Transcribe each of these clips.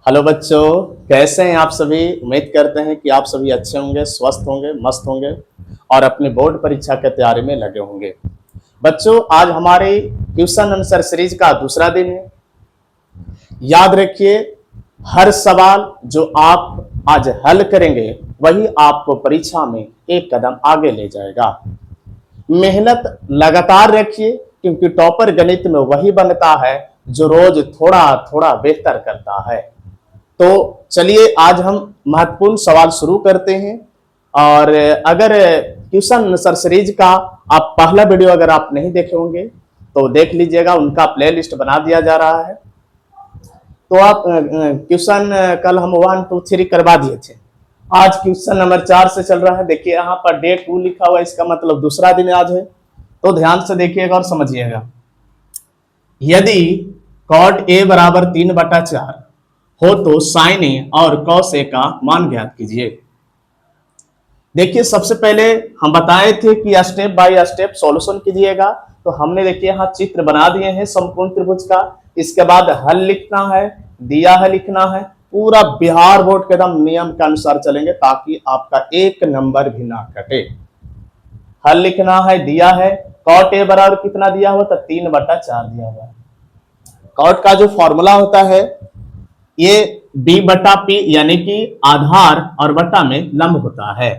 Hello बच्चों, कैसे हैं आप सभी। उम्मीद करते हैं कि आप सभी अच्छे होंगे, स्वस्थ होंगे, मस्त होंगे और अपनी बोर्ड परीक्षा की तैयारी में लगे होंगे। बच्चों, आज हमारे ट्यूशन आंसर सीरीज का दूसरा दिन है। याद रखिए, हर सवाल जो आप आज हल करेंगे वही आपको परीक्षा में एक कदम आगे ले जाएगा। मेहनत लगातार रखिए, क्योंकि टॉपर गणित में वही बनता है जो रोज थोड़ा थोड़ा बेहतर करता है। तो चलिए आज हम महत्वपूर्ण सवाल शुरू करते हैं। और अगर ट्यूशन आंसर सीरीज का आप पहला वीडियो अगर आप नहीं देखे होंगे तो देख लीजिएगा, उनका प्लेलिस्ट बना दिया जा रहा है। तो आप क्वेश्चन कल हम 1 2 3 करवा दिए थे। आज क्वेश्चन नंबर 4 से चल रहा है। देखिए यहाँ पर डे 2 लिखा हुआ है, इसका मतलब दूसरा दिन आज है। तो ध्यान से देखिएगा और समझिएगा। यदि कॉट ए बराबर 3/4 हो तो साइन ए और कॉस ए का मान ज्ञात कीजिए। देखिए सबसे पहले हम बताए थे कि स्टेप बाय स्टेप सॉल्यूशन कीजिएगा। तो हमने देखिए यहाँ चित्र बना दिए हैं समकोण त्रिभुज का। इसके बाद हल लिखना है, दिया है लिखना है। पूरा बिहार बोर्ड के एकदम नियम के अनुसार चलेंगे ताकि आपका एक नंबर भी ना कटे। हल लिखना है, दिया है कॉट ए बराबर कितना दिया हुआ था, 3/4 दिया हुआ है। कॉट का जो फॉर्मूला होता है ये b/p यानी कि आधार और बटा में लंब होता है।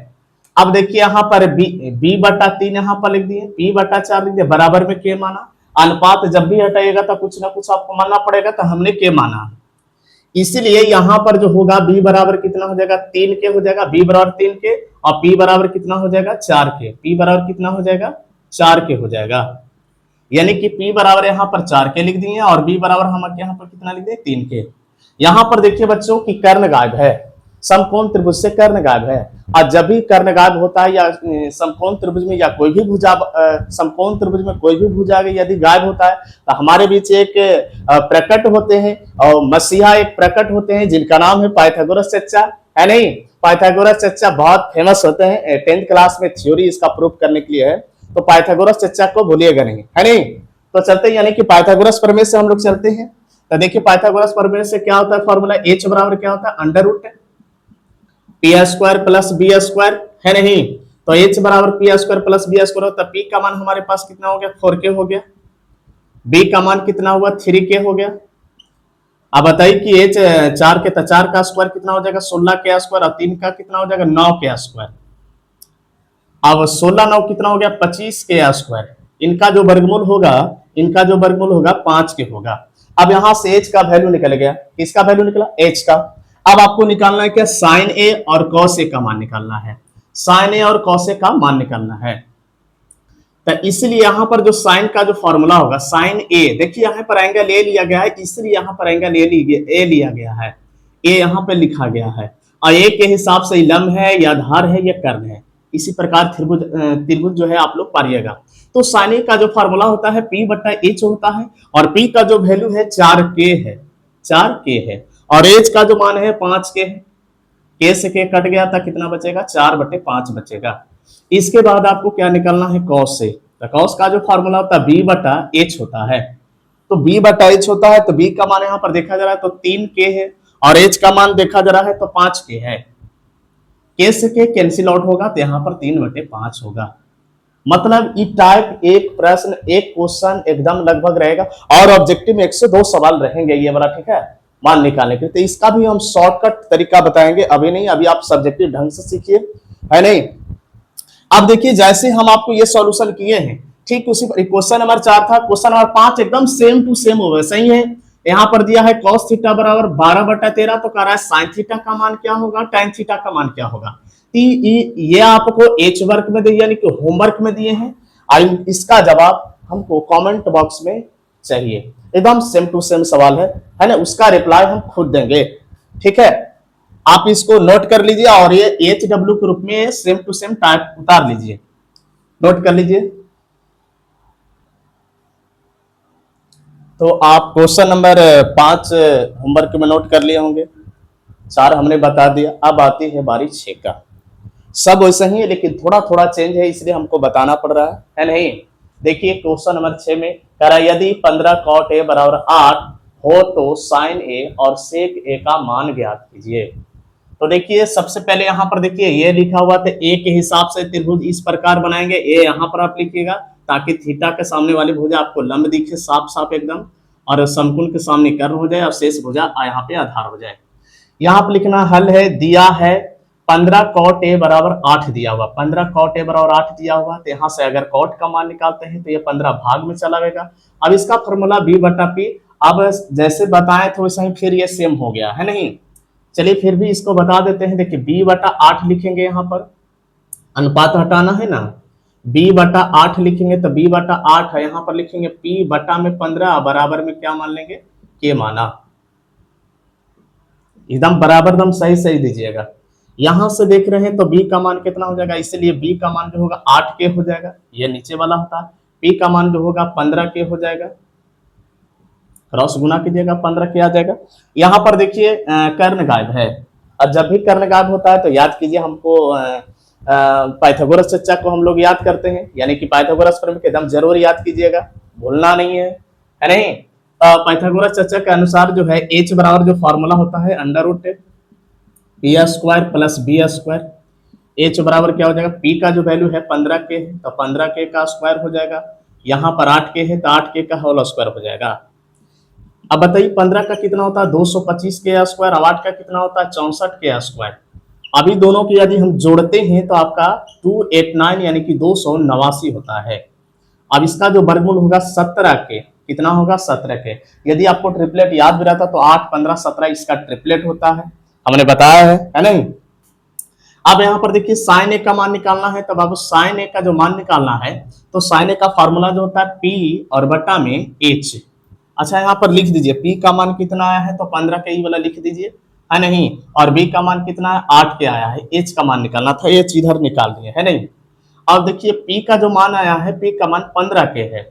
अब देखिए यहाँ पर b/3 यहाँ पर लिख दिए, p/4 लिख दिए, बराबर में के माना। अनुपात जब भी हटाएगा तो कुछ ना कुछ आपको मानना पड़ेगा, तो हमने के माना। इसीलिए यहाँ पर जो होगा b बराबर कितना हो जाएगा, 3 के हो जाएगा। b बराबर 3 के और p बराबर कितना हो जाएगा, 4 के। p बराबर कितना हो जाएगा, 4 के हो जाएगा। यानी कि p बराबर यहाँ पर 4 के लिख दिए और b बराबर हम यहाँ पर कितना लिख दिए, 3 के। यहां पर देखिए बच्चों कि कर्ण गायब है, समकोण त्रिभुज से कर्ण गायब है। और जब भी कर्ण गायब होता है या समकोण त्रिभुज में या कोई भी भुजा समकोण त्रिभुज में कोई भी भुजा यदि गायब होता है तो हमारे बीच एक प्रकट होते हैं और मसीहा एक प्रकट होते हैं जिनका नाम है पाइथागोरस चच्चा, है नहीं। पाइथागोरस चच्चा बहुत फेमस होते हैं, 10th क्लास में थ्योरी इसका प्रूफ करने के लिए है। तो पाइथागोरस चच्चा को भूलिएगा नहीं, है नहीं। तो चलते यानी कि पाइथागोरस प्रमेय से हम लोग चलते हैं। तो देखिए पाइथागोरस प्रमेय से क्या होता है फॉर्मूला, h बराबर क्या होता है, under root p² plus b², है नहीं। तो h बराबर p² प्लस b² होता है। p का मान हमारे पास कितना हो गया, 4k हो गया। b का मान कितना हुआ, 3k हो गया। अब बताइए कि h 4 के तो 4 का स्क्वायर कितना हो जाएगा, 16k² और 3 का कितना हो जाएगा, 9k²। अब 16 9 कितना हो गया, 25k²। इनका जो वर्गमूल होगा 5 के होगा। अब यहां से h का वैल्यू निकल गया, किसका वैल्यू निकला, h का। अब आपको निकालना है क्या, साइन ए और कॉस ए का मान निकालना है। साइन ए और कॉस ए का मान निकालना है। तो इसलिए यहां पर जो साइन का जो फॉर्मूला होगा, साइन ए, देखिए यहां पर एंगल ए लिया गया है, इसलिए यहां पर एंगल ए लिया गया है, ए यहां पर लिखा गया है। और ए के हिसाब से लंब है या आधार है या कर्ण है। इसी प्रकार त्रिभुज जो है आप लोग पारिएगा। तो साइन ए का जो फार्मूला होता है p/h होता है और p का जो वैल्यू है 4k है, 4k है। और h का जो मान है 5k है। k से k कट गया था, कितना बचेगा, 4/5 बचेगा। इसके बाद आपको क्या निकालना है, cos से। तो cos का जो फार्मूला होता है b/h होता है। तो b/h होता है, तो b का मान यहाँ पर देखा जा रहा है तो 3k है और h का मान देखा जा रहा है तो 5k है। k से k कैंसिल आउट होगा तो यहाँ पर 3/5 होगा। मतलब ई टाइप एक प्रश्न, एक क्वेश्चन एकदम लगभग रहेगा और ऑब्जेक्टिव में 1 से 2 सवाल रहेंगे ये वाला, ठीक है, मान निकालने के लिए। तो इसका भी हम शॉर्टकट तरीका बताएंगे, अभी नहीं, अभी आप सब्जेक्टिव ढंग से सीखिए, है नहीं। अब देखिए जैसे हम आपको ये सॉल्यूशन किए हैं, ठीक उसी क्वेश्चन नंबर 4 था, क्वेश्चन नंबर 5 एकदम सेम टू सेम होगा, सही है। यहाँ पर दिया है cos थीटा बराबर 12/13, तो कह रहा है sin थीटा का मान क्या होगा, tan थीटा का मान क्या होगा। ये आपको h वर्क में दिए यानी कि होमवर्क में दिए हैं। इसका जवाब हमको कमेंट बॉक्स में चाहिए, एकदम सेम टू सेम सवाल है ना, उसका रिप्लाई हम खुद देंगे, ठीक है। आप इसको नोट कर लीजिए और ये HW के रूप में सेम टू सेम टाइप उतार लीजिए, नोट कर लीजिए। तो आप क्वेश्चन नंबर 5 होमवर्क में नोट कर लिए होंगे, 4 हमने बता दिया। अब आती है बारी 6 का। सब वैसे ही है लेकिन थोड़ा थोड़ा चेंज है, इसलिए हमको बताना पड़ रहा है नहीं। देखिए क्वेश्चन नंबर 6 में कह रहा है यदि 15 cot a बराबर 8 हो तो साइन ए और सेक ए का मान ज्ञात कीजिए। तो देखिए सबसे पहले यहाँ पर देखिए ये लिखा हुआ था, ए के हिसाब से त्रिभुज इस प्रकार बनाएंगे। ए यहाँ पर आप लिखिएगा ताकि थीटा के सामने वाली भुजा आपको लंब दिखे साफ साफ एकदम, और समकोण के सामने कर्ण हो जाए और शेष भुजा यहाँ पे आधार हो जाए। यहाँ पर लिखना हल है, दिया है 15 कॉट ए बराबर 8 दिया हुआ, 15 कॉट ए बराबर 8 दिया हुआ। तो यहाँ से अगर कॉट का मान निकालते हैं तो ये 15 भाग में चला गएगा। अब इसका फॉर्मूला बी बटा पी, अब जैसे बताएं तो वैसा ही फिर ये सेम हो गया है नहीं। चलिए फिर भी इसको बता देते हैं। देखिए बी बटा 8 लिखेंगे, यहाँ पर अनुपात हटाना है ना, बी बटा 8 लिखेंगे तो बी बटा 8 है, यहाँ पर लिखेंगे पी बटा में 15 बराबर में क्या मान लेंगे, के माना। एकदम बराबर एकदम सही सही दीजिएगा। यहां से देख रहे हैं तो b का मान कितना हो जाएगा, इसलिए b का मान जो होगा 8 के हो जाएगा, ये नीचे वाला होता है। p का मान जो होगा 15 के हो जाएगा, क्रॉस गुना कीजिएगा 15 के आ जाएगा। यहाँ पर देखिए कर्ण गायब है, और जब भी कर्ण गायब होता है तो याद कीजिए हमको पाइथागोरस चर्चा को हम लोग याद करते हैं, यानी कि पाइथागोरस प्रमेय एकदम जरूर याद कीजिएगा, भूलना नहीं है नहीं। पाइथागोरस चर्चा के अनुसार जो है h बराबर जो फॉर्मूला होता है under root P square plus B square. H बराबर क्या हो जाएगा, पी का जो वैल्यू है 15 के है तो 15 के का स्क्वायर हो जाएगा, यहाँ पर 8 के है तो 8 के का होल स्क्वायर हो जाएगा। अब बताइए 15 का कितना होता है 225 के स्क्वायर, अब 8 का कितना होता है 64 के स्क्वायर। अभी दोनों की यदि हम जोड़ते हैं तो आपका 289 यानी कि 289 होता है। अब इसका जो वर्गमूल होगा 17 के, कितना होगा 17 के। यदि आपको ट्रिपलेट याद भी रहता तो 8 15 17 इसका ट्रिपलेट होता है, हमने बताया है नहीं। अब यहाँ पर देखिए साइन ए का मान निकालना है, तब आपको साइन ए का जो मान निकालना है तो साइन ए का फॉर्मूला जो होता है पी और बटा में एच। अच्छा यहाँ पर लिख दीजिए पी का मान कितना आया है तो 15 के ई वाला लिख दीजिए है नहीं, और बी का मान कितना है 8 के आया है, एच का मान निकालना था, एच इधर निकाल दिए है नहीं। अब देखिए पी का जो मान आया है, पी का मान 15 के है,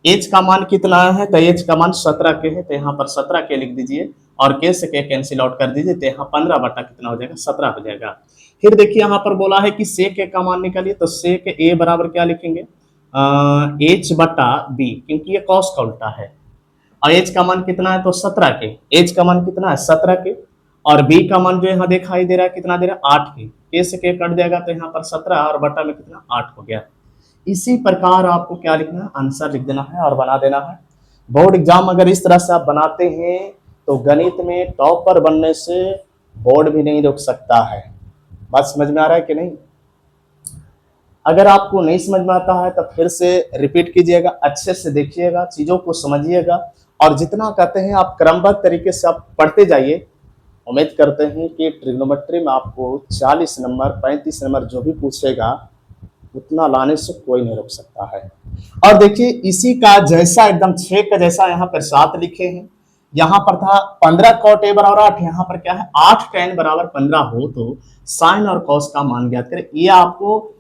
एच का मान कितना है तो एच का मान 17 के है, तो यहाँ पर 17 के लिख दीजिए और के से के कैंसिल आउट कर दीजिए, तो यहाँ 15 बटा कितना हो जाएगा 17 हो जाएगा। फिर देखिए यहाँ पर बोला है कि सेक ए का मान निकालिए, तो सेक ए बराबर क्या लिखेंगे एच बटा बी, क्योंकि ये कॉस का उल्टा है, और एच का मान कितना है तो 17 के, एच का मान कितना है 17 के, और बी का मान जो यहाँ दिखाई दे रहा है कितना दे रहा है 8 के से के कट जाएगा तो यहाँ पर 17 और बटा में कितना 8 हो गया। इसी प्रकार आपको क्या लिखना है, आंसर लिख देना है और बना देना है। बोर्ड एग्जाम अगर इस तरह से आप बनाते हैं तो गणित में टॉपर बनने से बोर्ड भी नहीं रोक सकता है। बात समझ में आ रहा है कि नहीं। अगर आपको नहीं समझ में आता है तो फिर से रिपीट कीजिएगा, अच्छे से देखिएगा, चीजों को समझिएगा, और जितना कहते हैं आप क्रमबद्ध तरीके से आप पढ़ते जाइए। उम्मीद करते हैं कि ट्रिग्नोमेट्री में आपको 40 नंबर 35 नंबर जो भी पूछेगा उतना लाने से कोई नहीं रोक सकता है। और देखिए इसी का जैसा एकदम 6 का जैसा यहाँ पर 7 लिखे हैं, यहाँ पर था 15 कॉट ए बराबर 8, यहाँ पर क्या है 8 tan बराबर 15 हो तो साइन और कॉस का मान ज्ञात करें। ये आपको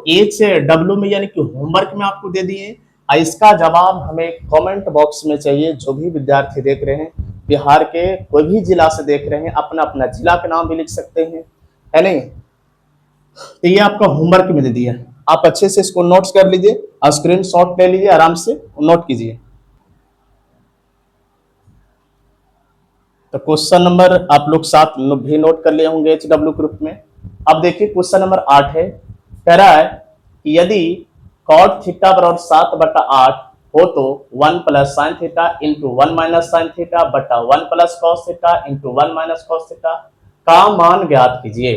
एच डब्ल्यू में यानी कि होमवर्क में आपको दे दिए, और इसका जवाब हमें कमेंट बॉक्स में चाहिए। जो भी विद्यार्थी देख रहे हैं बिहार के कोई भी जिला से देख रहे हैं, अपना अपना जिला का नाम भी लिख सकते हैं है नहीं। तो ये आपका होमवर्क में दे दिया, आप अच्छे से इसको नोट्स कर लीजिए और स्क्रीनशॉट ले लीजिए, आराम से नोट कीजिए। तो क्वेश्चन नंबर आप लोग 7 भी नोट कर लिए होंगे HW ग्रुप में। अब देखिए क्वेश्चन नंबर 8 है, कह रहा है कि यदि cot थीटा बराबर 7/8 हो तो 1 plus sine theta into 1 minus sine theta बटा 1 plus cos theta into 1 minus cos theta का मान ज्ञात कीजिए।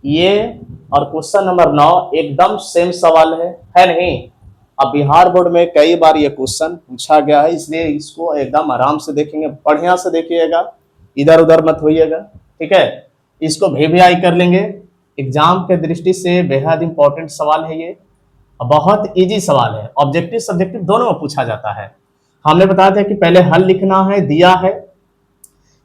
ये और क्वेश्चन नंबर 9 एकदम सेम सवाल है नहीं। अब बिहार बोर्ड में कई बार ये क्वेश्चन पूछा गया है, इसलिए इसको एकदम आराम से देखेंगे, बढ़िया से देखिएगा, इधर उधर मत होइएगा, ठीक है। इसको वीवीआई कर लेंगे, एग्जाम के दृष्टि से बेहद इंपॉर्टेंट सवाल है ये, बहुत इजी सवाल है, ऑब्जेक्टिव सब्जेक्टिव दोनों में पूछा जाता है। हमने बताया था कि पहले हल लिखना है, दिया है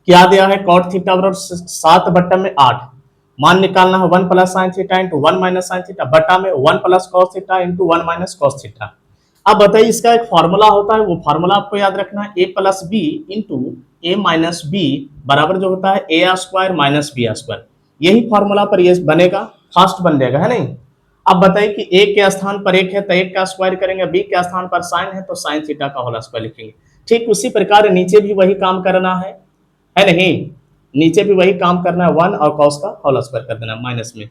क्या दिया है cot थीटा बराबर 7/8, मान निकालना है 1 plus sine theta into 1 minus sine theta बटा में 1 plus cos theta into 1 minus cos theta. अब बताइए इसका एक फॉर्मूला होता है, वो फॉर्मूला आपको याद रखना है, a plus B into A minus B बराबर जो होता है a square minus B square. यही फॉर्मूला पर ये बनेगा, फास्ट बन जाएगा है नहीं। अब बताइए कि a के स्थान पर 1 है तो 1 का स्क्वायर करेंगे, b के स्थान पर साइन है तो साइन थीटा का होल स्क्वायर लिखेंगे। ठीक उसी प्रकार नीचे भी वही काम करना है नहीं, नीचे भी वही काम करना है, 1 और कॉस का होल स्क्वायर कर देना माइनस में,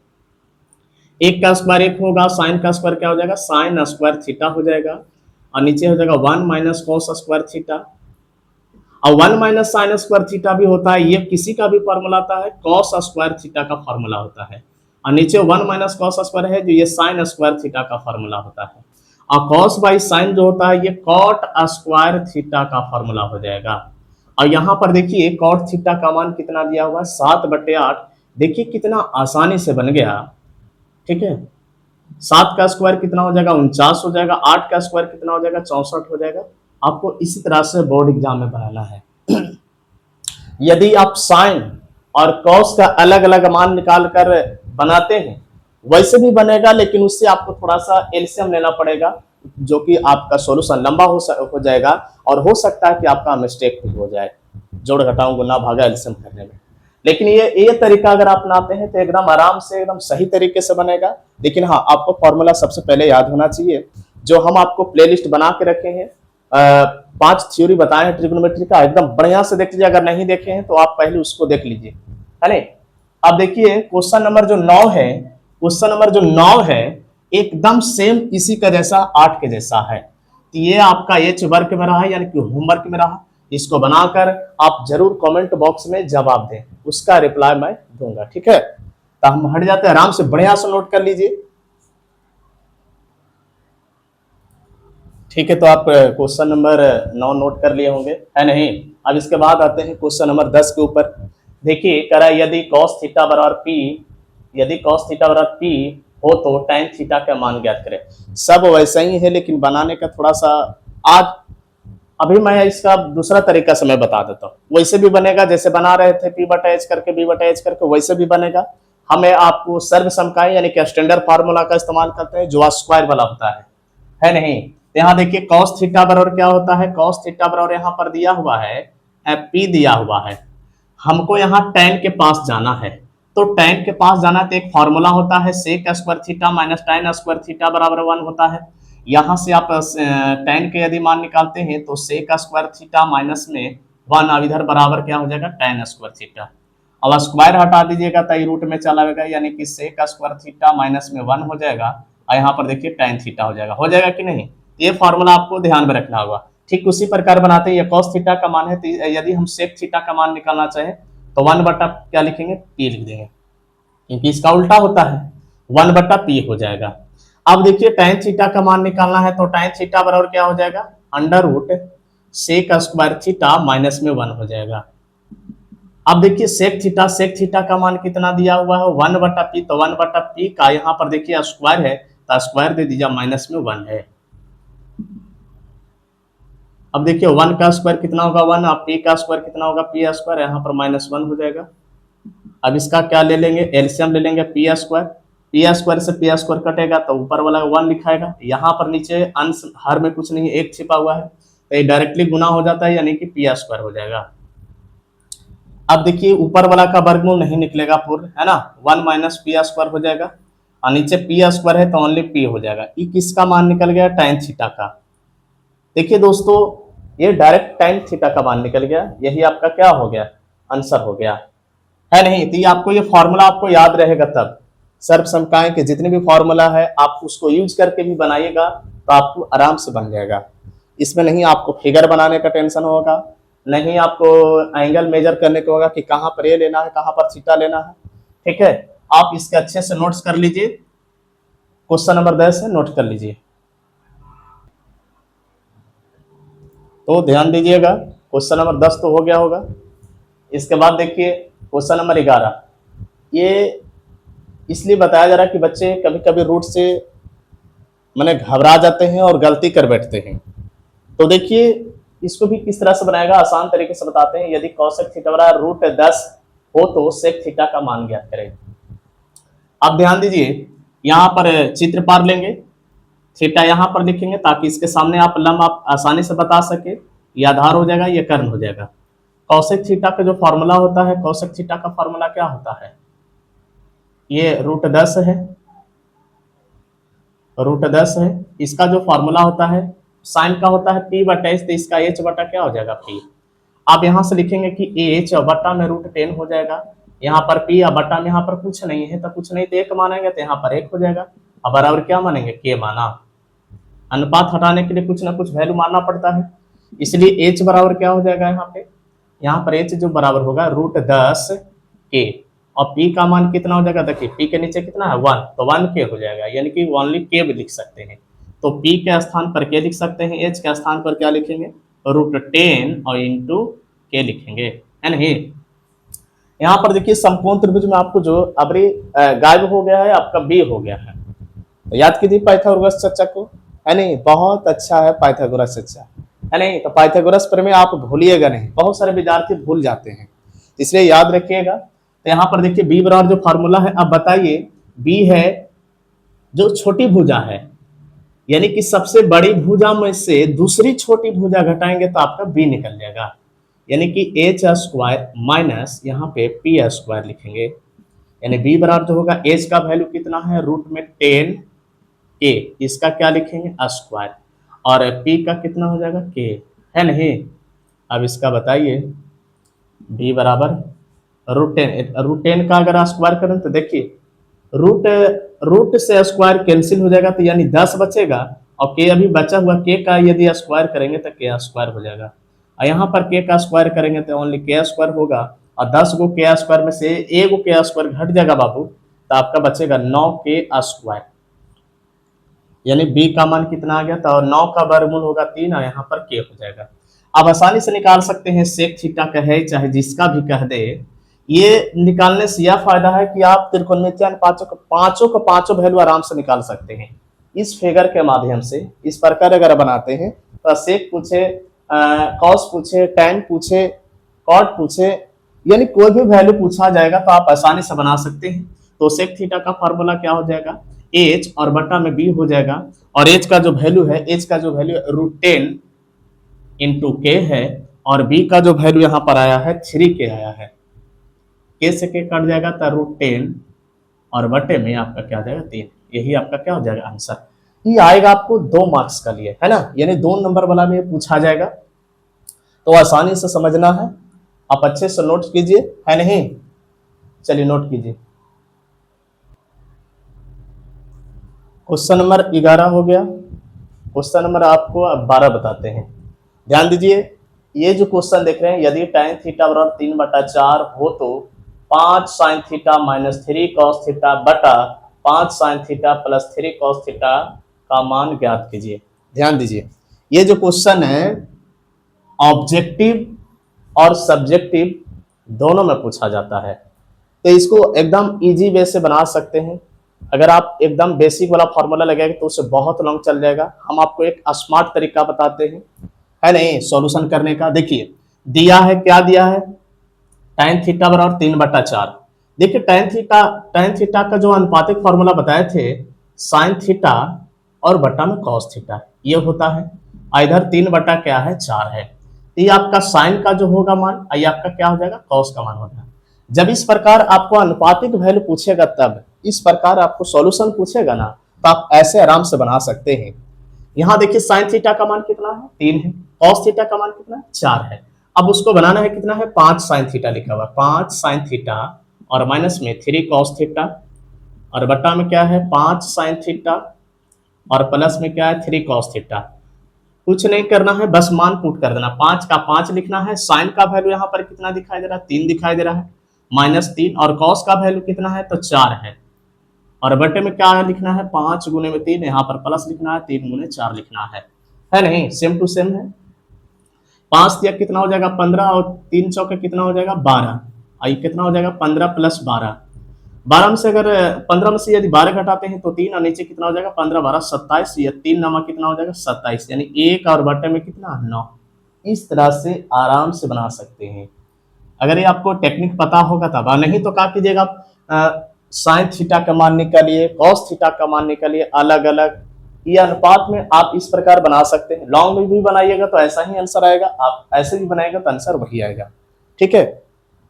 एक का स्क्वायर एक होगा, साइन का स्क्वायर क्या हो जाएगा, साइन स्क्वायर थीटा हो जाएगा, और नीचे हो जाएगा 1 माइनस कॉस स्क्वायर थीटा। और 1 माइनस साइन स्क्वायर थीटा भी होता है, ये किसी का भी फॉर्मूला आता है, कॉस स्क्वायर थीटा का फॉर्मूला होता है, और नीचे 1 माइनस कॉस स्क्वायर है जो ये साइन स्क्वायर थीटा का फॉर्मूला होता है, और कॉस बाई साइन जो होता है ये कॉट स्क्वायर थीटा का फॉर्मूला हो जाएगा। और यहाँ पर देखिए कॉट थीटा का मान कितना दिया हुआ है, 7/8। देखिए कितना आसानी से बन गया, ठीक है। 7 का स्क्वायर कितना हो जाएगा, 49 हो जाएगा, 8 का स्क्वायर कितना हो जाएगा, 64 हो जाएगा। आपको इसी तरह से बोर्ड एग्जाम में बनाना है। यदि आप साइन और कॉस का अलग अलग मान निकाल कर बनाते हैं वैसे भी बनेगा, लेकिन उससे आपको थोड़ा सा एलसीएम लेना पड़ेगा, जो कि आपका सॉल्यूशन लंबा हो जाएगा, और हो सकता है कि आपका मिस्टेक हो जाए जोड़ घटाओ गुना भागा एलसीएम करने में। लेकिन ये तरीका अगर आप अपनाते हैं तो एकदम आराम से एकदम सही तरीके से बनेगा। लेकिन हाँ, आपको फॉर्मूला सबसे पहले याद होना चाहिए, जो हम आपको प्लेलिस्ट बना के रखे हैं, 5 थ्योरी बताए हैं ट्रिग्नोमेट्री का, एकदम बढ़िया से देख लीजिए। अगर नहीं देखे हैं तो आप पहले उसको देख लीजिए, है नहीं। अब देखिए क्वेश्चन नंबर जो 9 है, क्वेश्चन नंबर जो 9 है एकदम सेम इसी का जैसा 8 के जैसा है। तो ये आपका एच वर्क में रहा है, यानी कि होमवर्क में रहा। इसको बनाकर आप जरूर कमेंट बॉक्स में जवाब दें, उसका रिप्लाई मैं दूंगा, ठीक है। तो हम हट जाते हैं, आराम से बढ़िया से नोट कर लीजिए, ठीक है। तो आप क्वेश्चन नंबर 9 नोट कर लिए होंगे, है नहीं। अब इसके बाद आते हैं क्वेश्चन नंबर 10 के ऊपर। देखिए करा यदि cos थीटा बराबर p, यदि cos थीटा बराबर p हो तो tan थीटा का मान ज्ञात करें। सब वैसा ही है, लेकिन बनाने का थोड़ा सा आज अभी मैं इसका दूसरा तरीका से मैं बता देता हूँ। वैसे भी बनेगा जैसे बना रहे थे p/h करके b/h करके, वैसे भी बनेगा। हमें आपको सर्व समकाय यानी कि स्टैंडर्ड फार्मूला का इस्तेमाल करते हैं जो स्क्वायर वाला होता है नहीं। तो यहाँ देखिए cos थीटा बराबर क्या होता है, cos थीटा बराबर यहाँ पर दिया हुआ है p दिया हुआ है, हमको यहाँ tan के पास जाना है। तो tan के पास जाना तो एक फॉर्मूला होता है sec square theta minus tan square theta बराबर 1 होता है। यहाँ से आप tan के यदि मान निकालते हैं तो sec स्क्वायर थीटा माइनस में 1, अब इधर बराबर क्या हो जाएगा tan स्क्वायर थीटा। अब स्क्वायर हटा दीजिएगा तो रूट में चला जाएगा, यानी कि sec स्क्वायर थीटा माइनस में 1 हो जाएगा, और यहाँ पर देखिए tan थीटा हो जाएगा कि नहीं। ये फॉर्मूला आपको ध्यान में रखना होगा। ठीक उसी प्रकार बनाते हैं, ये cos थीटा का मान है, तो यदि हम sec थीटा का मान निकालना चाहें तो 1 बटा क्या लिखेंगे, p लिख देंगे, क्योंकि इसका उल्टा होता है, 1 बटा p हो जाएगा। अब देखिए tan थीटा का मान निकालना है तो tan थीटा बराबर क्या हो जाएगा, under root sec square theta minus में 1 हो जाएगा। अब देखिए sec थीटा का मान कितना दिया हुआ है, 1 बटा p, तो 1 बटा p का यहाँ पर देखिए स्क्वायर है तो स्क्वायर दे दीजिए, माइनस में 1 है। अब देखिए 1 का स्क्वायर कितना होगा 1, अब p का स्क्वायर कितना होगा p स्क्वायर, यहाँ पर -1 हो जाएगा। अब इसका क्या ले लेंगे, एलसीएम ले लेंगे, p स्क्वायर से p स्क्वायर कटेगा तो ऊपर वाला 1 लिखाएगा, यहाँ पर नीचे अंश हर में कुछ नहीं, 1 छिपा हुआ है, तो ये डायरेक्टली गुना हो जाता है, यानी कि p स्क्वायर हो जाएगा। अब देखिए ऊपर वाला का वर्गमूल नहीं निकलेगा पूर्ण, है ना, 1 माइनस p स्क्वायर हो जाएगा, और नीचे p स्क्वायर है तो ओनली p हो जाएगा। ये किसका मान निकल गया, tan थीटा का। देखिए दोस्तों ये डायरेक्ट tan थीटा का मान निकल गया, यही आपका क्या हो गया, आंसर हो गया, है नहीं। तो ये आपको ये फॉर्मूला आपको याद रहेगा, तब सर्व समकाय के जितने भी फॉर्मूला है आप उसको यूज करके भी बनाइएगा तो आपको आराम से बन जाएगा। इसमें नहीं आपको फिगर बनाने का टेंशन होगा, नहीं आपको एंगल मेजर करने को होगा कि कहाँ पर ए लेना है, कहाँ पर थीटा लेना है, ठीक है। आप इसके अच्छे से नोट्स कर लीजिए, क्वेश्चन नंबर 10 है, नोट कर लीजिए। तो ध्यान दीजिएगा, क्वेश्चन नंबर 10 तो हो गया होगा। इसके बाद देखिए क्वेश्चन नंबर 11, ये इसलिए बताया जा रहा है कि बच्चे कभी कभी रूट से मैंने घबरा जाते हैं और गलती कर बैठते हैं। तो देखिए इसको भी किस तरह से बनाएगा, आसान तरीके से बताते हैं। यदि cosec थीटा बराबर √10 हो तो sec थीटा का मान ज्ञात करें। अब ध्यान दीजिए यहाँ पर चित्र पार लेंगे, थीटा यहाँ पर लिखेंगे ताकि इसके सामने आप लंब आप आसानी से बता सके, ये आधार हो जाएगा, ये कर्ण हो जाएगा। cosec थीटा का जो फॉर्मूला होता है, cosec थीटा का फॉर्मूला क्या होता है, ये √10 है, √10 है। इसका जो फॉर्मूला होता है साइन का होता है p बटा h, तो इसका h बटा क्या हो जाएगा p। आप यहाँ से लिखेंगे कि h और बटा में √10 हो जाएगा। यहाँ पर p या बटा में यहाँ पर कुछ नहीं है, तो कुछ नहीं तो 1 मानेंगे, तो यहाँ पर 1 हो जाएगा। अब बराबर क्या मानेंगे, k माना। अनुपात हटाने के लिए कुछ ना कुछ वैल्यू मानना पड़ता है, इसलिए h बराबर क्या हो जाएगा यहाँ पर h जो बराबर होगा √10 k, और p का मान कितना हो जाएगा, देखिए p के नीचे कितना है 1, तो 1k हो जाएगा, यानी कि ओनली k भी लिख सकते हैं। तो p के स्थान पर k लिख सकते हैं, h के स्थान पर क्या लिखेंगे, √10 और इंटू k लिखेंगे, है नहीं। यहाँ पर देखिए समकोण त्रिभुज में आपको जो अबरी गायब हो गया है, आपका b हो गया है, तो याद कीजिए पाइथागोरस चर्चा को, है नहीं, बहुत अच्छा है पाइथागोरस चर्चा, है नहीं। तो पाइथागोरस प्रमेय आप भूलिएगा नहीं, बहुत सारे विद्यार्थी भूल जाते हैं, इसलिए याद रखिएगा। तो यहाँ पर देखिए b बराबर जो फार्मूला है, अब बताइए b है जो छोटी भुजा है, यानी कि सबसे बड़ी भुजा में से दूसरी छोटी भुजा घटाएंगे तो आपका b निकल जाएगा, यानी कि h स्क्वायर माइनस यहाँ पे p स्क्वायर लिखेंगे, यानी b बराबर जो होगा h का वैल्यू कितना है √10k, इसका क्या लिखेंगे स्क्वायर, और p का कितना हो जाएगा k, है नहीं। अब इसका बताइए b बराबर √10 का अगर स्क्वायर करें तो देखिए रूट से स्क्वायर कैंसिल हो जाएगा, तो यानी 10 बचेगा, और k अभी बचा हुआ k का यदि स्क्वायर करेंगे तो k स्क्वायर हो जाएगा, और यहाँ पर k का स्क्वायर करेंगे तो ओनली k स्क्वायर होगा, और 10 गो k स्क्वायर में से 1 गो k स्क्वायर घट जाएगा बाबू, तो आपका बचेगा 9k स्क्वायर, यानी b का मान कितना आ गया, तो 9 का वर्गमूल होगा 3, और यहाँ पर k हो जाएगा। आप आसानी से निकाल सकते हैं, सेक थीटा कहे चाहे जिसका भी कह दे, ये निकालने से यह फायदा है कि आप त्रिकोणमितीय अनुपातों को पांचों वैल्यू आराम से निकाल सकते हैं इस फिगर के माध्यम से। इस प्रकार अगर बनाते हैं तो सेक पूछे, कॉस पूछे, टैन पूछे, कॉट पूछे, यानी कोई भी वैल्यू पूछा जाएगा तो आप आसानी से बना सकते हैं। तो सेक थीटा का फॉर्मूला क्या हो जाएगा, h और बटा में b हो जाएगा, और h का जो वैल्यू है √10 इंटू k है, और b का जो वैल्यू यहाँ पर आया है 3k आया है, k से k कट जाएगा तो √10 और बटे में आपका क्या हो जाएगा 3, यही आपका क्या हो जाएगा आंसर। ये आएगा आपको 2 मार्क्स का लिए, है ना, यानी 2 नंबर वाला में पूछा जाएगा, तो आसानी से समझना है, आप अच्छे से नोट कीजिए, है नहीं। चलिए नोट कीजिए, क्वेश्चन नंबर 11 हो गया, क्वेश्चन नंबर आपको अब 12 बताते हैं। ध्यान दीजिए, ये जो क्वेश्चन देख रहे हैं, यदि tan थीटा बराबर 3/4 हो तो 5 sin theta minus 3 cos theta बटा 5 sin theta plus 3 cos theta का मान ज्ञात कीजिए। ध्यान दीजिए, ये जो क्वेश्चन है ऑब्जेक्टिव और सब्जेक्टिव दोनों में पूछा जाता है, तो इसको एकदम इजी वे से बना सकते हैं। अगर आप एकदम बेसिक वाला फॉर्मूला लगाएंगे तो उससे बहुत लॉन्ग चल जाएगा, हम आपको एक स्मार्ट तरीका बताते हैं, है नहीं, सॉल्यूशन करने का। देखिए दिया है, क्या दिया है, tan थीटा बराबर 3/4। देखिए tan थीटा का जो अनुपातिक फॉर्मूला बताए थे sin थीटा और बटा में cos थीटा, ये होता है, इधर 3/4 है, तो ये आपका साइन का जो होगा मान, ये आपका क्या हो जाएगा cos का मान होगा। जब इस प्रकार आपको अनुपातिक वैल्यू पूछेगा, तब इस प्रकार आपको सॉल्यूशन पूछेगा ना, तो आप ऐसे आराम से बना सकते हैं। यहाँ देखिए साइन थीटा का मान कितना है 3 है, कॉस थीटा का मान कितना है 4 है, अब उसको बनाना है कितना है 5 साइन थीटा लिखा हुआ, 5 साइन थीटा और माइनस में 3 कॉस थीटा, और बटा में क्या है 5 साइन थीटा और प्लस में क्या है 3 कॉस थीटा। कुछ नहीं करना है, बस मान पुट कर देना, 5 का 5 लिखना है, साइन का वैल्यू यहाँ पर कितना दिखाई दे रहा है 3 दिखाई दे रहा है, -3, और कॉस का वैल्यू कितना है तो 4 है, और बटे में क्या लिखना है 5 गुने में 3, यहाँ पर प्लस लिखना है, 3 गुने 4 लिखना है नहीं, सेम टू सेम है। 5 दिया कितना हो जाएगा 15, और 3 चौके कितना हो जाएगा 12, आई कितना हो जाएगा 15 + 12, 12 में से अगर 15 में से यदि 12 घटाते हैं तो 3, और नीचे कितना हो जाएगा 15 12 27, या 3 नामा कितना हो जाएगा 27, यानी 1 और बटे में कितना 9। इस तरह से आराम से बना सकते हैं, अगर ये आपको टेक्निक पता होगा तब, नहीं तो क्या कीजिएगा साइन थीटा का मान निकालिए, कॉस थीटा का मान निकालिए, अलग अलग ये अनुपात में आप इस प्रकार बना सकते हैं। लॉन्ग में भी बनाइएगा तो ऐसा ही आंसर आएगा, आप ऐसे भी बनाएगा तो आंसर वही आएगा, ठीक है।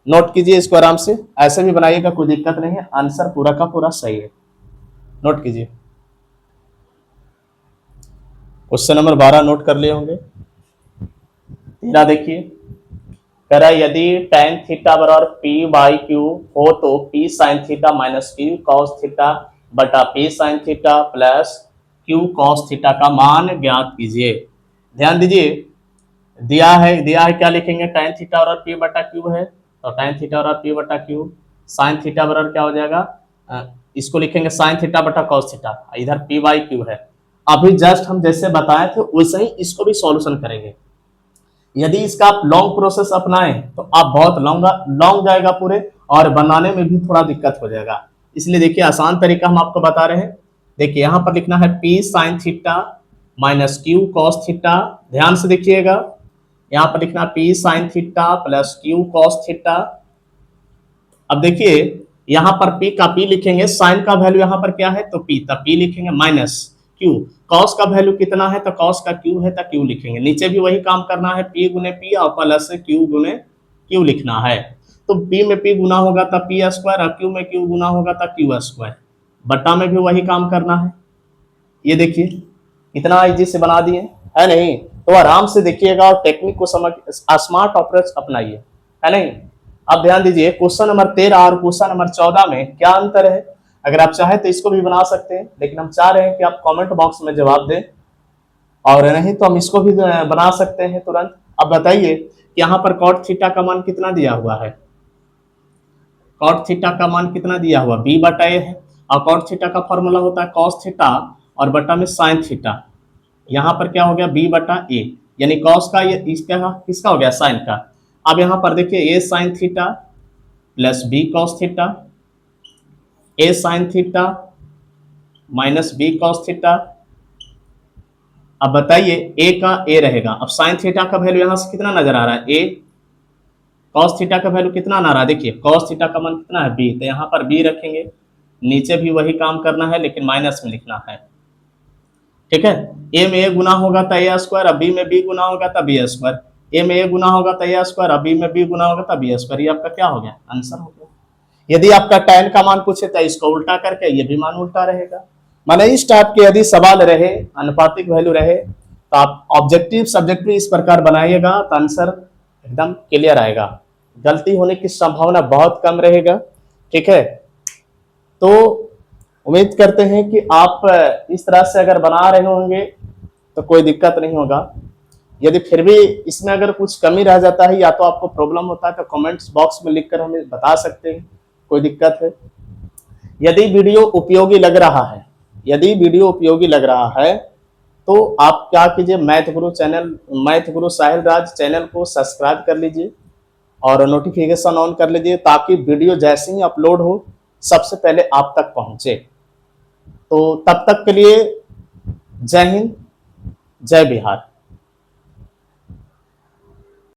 नोट कीजिए इसको आराम से, ऐसे भी बनाइएगा कोई दिक्कत नहीं है, आंसर पूरा का पूरा सही है। नोट कीजिए क्वेश्चन नंबर 12 नोट कर लिए होंगे। 13 देखिए, कह रहा है यदि tan थीटा बराबर p बाई क्यू हो तो p sine theta minus q cos theta बटा p sine theta plus q cos theta का मान ज्ञात कीजिए। ध्यान दीजिए, दिया है क्या लिखेंगे, tan थीटा बराबर p बटा q है, तो tan थीटा बराबर p बटा q, साइन थीटा बराबर क्या हो जाएगा, इसको लिखेंगे साइन थीटा बटा cos थीटा, इधर p बाई q है। अभी जस्ट हम जैसे बताए थे वैसे ही इसको भी सॉल्यूशन करेंगे। यदि इसका आप लॉन्ग प्रोसेस अपनाएं तो आप बहुत लॉन्ग जाएगा पूरे, और बनाने में भी थोड़ा दिक्कत हो जाएगा। इसलिए देखिए आसान तरीका हम आपको बता रहे हैं। देखिए यहाँ पर लिखना है p sine theta minus q cos theta, ध्यान से देखिएगा, यहाँ पर लिखना p sine theta plus q cos theta. अब देखिए यहाँ पर p का p लिखेंगे, साइन का वैल्यू यहाँ पर क्या है तो p, तब p लिखेंगे माइनस q, cos का वैल्यू कितना है तो cos का q है तो q लिखेंगे। नीचे भी वही काम करना है, p गुने p और प्लस q गुने q लिखना है। तो p में p गुना होगा तब p स्क्वायर, और q में q गुना होगा तब q स्क्वायर, बटा में भी वही काम करना है। ये देखिए इतना इजी से बना दिए, है नहीं? तो आराम से देखिएगा और टेक्निक को समझ स्मार्ट अप्रोच अपनाइए, है नहीं? अब ध्यान दीजिए क्वेश्चन नंबर 13 और क्वेश्चन नंबर 14 में क्या अंतर है। अगर आप चाहे तो इसको भी बना सकते हैं, लेकिन हम चाह रहे हैं कि आप कमेंट बॉक्स में जवाब दें, और नहीं तो हम इसको भी बना सकते हैं तुरंत। अब बताइए कि यहाँ पर कॉट थीटा का मान कितना दिया हुआ है, कॉट थीटा का मान कितना दिया हुआ b बटा a है, और कॉट थीटा का फॉर्मूला होता है कॉस थीटा और बटा में साइन थीटा। यहाँ पर क्या हो गया b बटा a, यानी कॉस का ये इसका किसका हो गया साइन का। अब यहाँ पर देखिए a sine theta plus b cos theta, a sine theta minus b cos theta. अब बताइए a का a रहेगा, अब साइन थीटा का वैल्यू यहाँ से कितना नजर आ रहा है a, कॉस थीटा का वैल्यू कितना आ रहा है, देखिए कॉस थीटा का मान कितना है b, तो यहाँ पर b रखेंगे, नीचे भी वही काम करना है लेकिन माइनस में लिखना है, ठीक है। a में a गुना होगा तो a स्क्वायर, और b में b गुना होगा तो b स्क्वायर, a में a गुना होगा तो a स्क्वायर, और b में b गुना होगा तो b स्क्वायर। ये आपका क्या हो गया, आंसर हो गया। यदि आपका tan का मान पूछे तो इसको उल्टा करके ये भी मान उल्टा रहेगा। माने इस टाइप के यदि सवाल रहे, अनुपातिक वैल्यू रहे, तो आप ऑब्जेक्टिव सब्जेक्टिव इस प्रकार बनाइएगा तो आंसर एकदम क्लियर आएगा, गलती होने की संभावना बहुत कम रहेगा, ठीक है। तो उम्मीद करते हैं कि आप इस तरह से अगर बना रहे होंगे तो कोई दिक्कत नहीं होगा। यदि फिर भी इसमें अगर कुछ कमी रह जाता है या तो आपको प्रॉब्लम होता है तो कमेंट्स बॉक्स में लिखकर हमें बता सकते हैं, कोई दिक्कत है। यदि वीडियो उपयोगी लग रहा है, यदि वीडियो उपयोगी लग रहा है तो आप क्या कीजिए, मैथ गुरु चैनल, मैथ गुरु साहिल राज चैनल को सब्सक्राइब कर लीजिए और नोटिफिकेशन ऑन कर लीजिए, ताकि वीडियो जैसे ही अपलोड हो सबसे पहले आप तक पहुंचे। तो तब तक के लिए जय हिंद, जय बिहार।